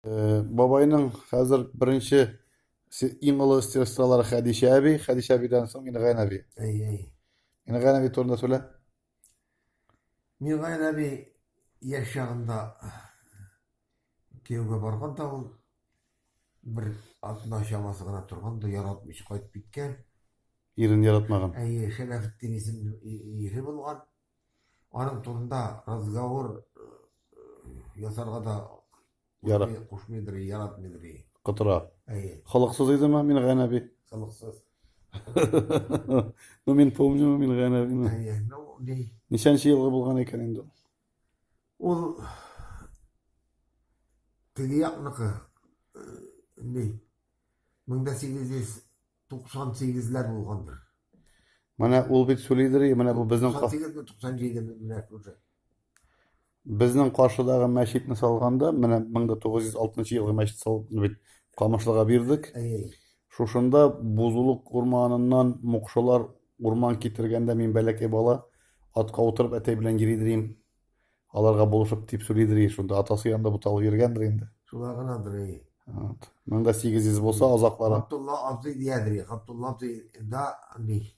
Бабайның хәзер беренче иң олы сестралары Хәдичә әби, Хәдичә әбидән соң Мингән әби. Әй. Мингән әби турында сөйлә. Мингән әби яшь чагында кияүгә барганда ул бер 60 чамасы гына торганда яратмыйча кайтып киткән. Ирен яратмаган. Әй, Шәрәфетдин исемле ире булган. Аның турында разговор ясарга да кушмыйдыр, яратмыйдыр. Кытыра. Әй, Халыксыз идеме Мингән әби? кылыксыз. Ну мин помню Мингән әбине. Әй, ну ни. Ничәнче елгы булган икән инде? Ул теге якныкы ни 1898-ләр булгандыр. Менә ул бит сөйлидер, менә бу безнең 98-97 менә шушы. безнең каршыдагы мәчетне салганда, менә 1906 елгы мәчет салган бит Камышлыга бирдек. Әй. Шушында Бузулук урманыннан мукшылар урман китергәндә мин бәләкәй бала атка утырып әтәй белән йөридер. Аларга булышып тип сөйлидер. Шунда атасы янында буталып йөргәндер инде. Шулай гынадыр. Әй. 1800 булса азаклары. Абдулла абзый диядер. Абдулла абзый да ни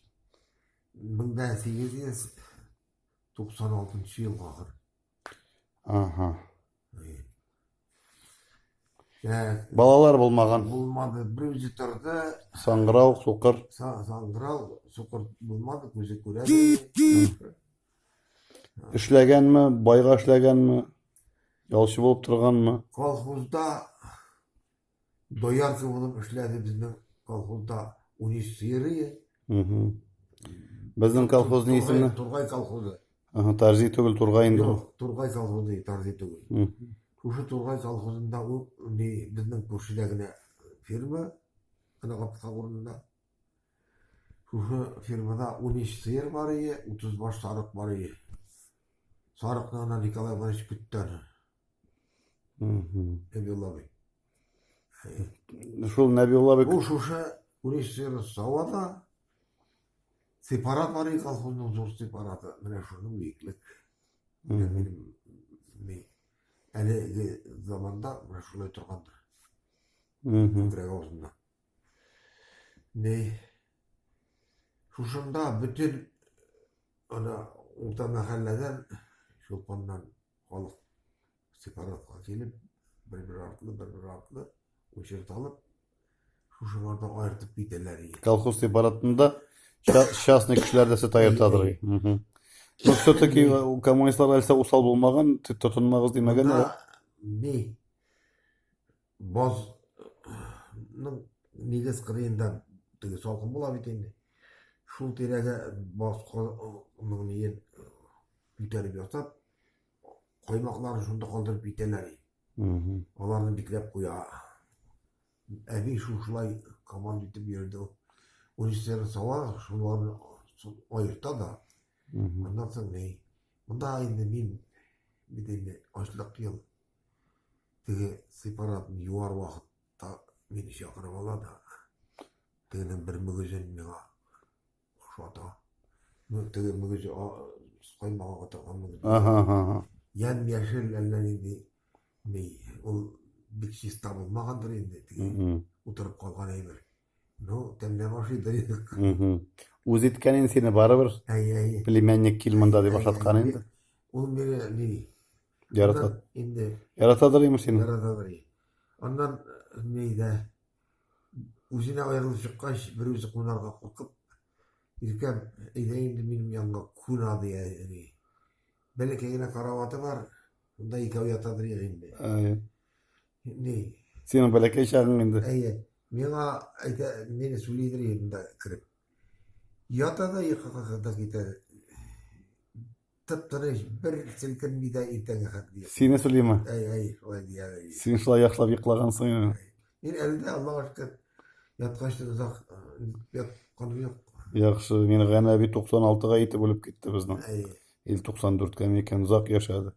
1896 елга. Ага. Балалар булмаган. Булмады. Берүзе торды. Саңгырау, сукыр. Саңгырау, сукыр булмады. Күзе күрә. Эшләгәнме, байга эшләгәнме, ялчы булып торганмы? Колхозда доярка булып эшләде безнең колхозда 13 сыеры. Безнең колхозның исеме Тургай колхозы. Тарзи түгел, Тургай инде. Юк, Тургай колхозы, Тарзи түгел. Шушы Тургай колхозында ул безнең күршедә генә фирма, Кынагаптка урынында. Шушы фирмада 13 сыер бар иде, 30 баш сарык бар иде. Сарыкны Николай Иванович көттән. Нәбиулла бай. Шул Нәбиулла бай. Ул шушы 13 сыер савада сепарат бар иде, колхозның зур сепараты. Менә шуның биеклек. Әлеге заманда менә шулай торгандыр. Күкрәк авызында. Шушында бүтән ана урта мәхәлләдән шулпаннан халык сепаратка килеп, бер артлы учет алып, шушыларда аертып китәләр иде. Колхоз сепаратында частный кешеләр дә сөт аертадыр. Но все-таки коммунистлар әлсә усал булмаган, тотынмагыз димәгән. Ни базның нигез кырыенда теге салкын була бит инде. Шул тирәгә базның ниен күтәреп ятып, каймакларын шунда калдырып китәләр. Аларны бикләп куя. Әби шулай команда итеп йөрде. Университет сава шуларны аерта да. Андан соң ни? Монда инде мин бит инде ачлык ел. Теге сепаратны юар вакытта мине чакырып ала да. Тегенең бер мөгезен миңа шата. Теге мөгезе каймага торган мөгез. Ян яшел әллә инде ни ул бик чиста булмагандыр инде. Теге утырып калган әйбер. Ну, тәмле башыйдыр. Үз иткәнен сине барыбер. Әй. Племянник кил монда дип башлаткан инде. Ул мине ни Яратады. Инде Яратадыр имеш сине. яратадыр. Аннан ни дә үзенә аерылып чыккач, бер үзе кунарга куркып, иркәм, әйдә инде минем янга куна дия. Бәләкәй генә караваты бар, монда икәү ятадыр инде. Ни? Синең бәләкәй чагың инде. Әйе. Миңа әйтә, мине сөйлидер инде кирип. Ятада йокыга китә. Тып-тыныч бер селкенми дә иртәгә хәтле. Сине сөйлиме? Әй, шулай дия. Син шулай яхлап йоклагансың. Мин әлдә Аллаһка шөкер яткач та озак ятканым юк. Яхшы, Мингән әби 96-га итеп үлеп китте безнең. Әй. 94-кә микән озак яшәде.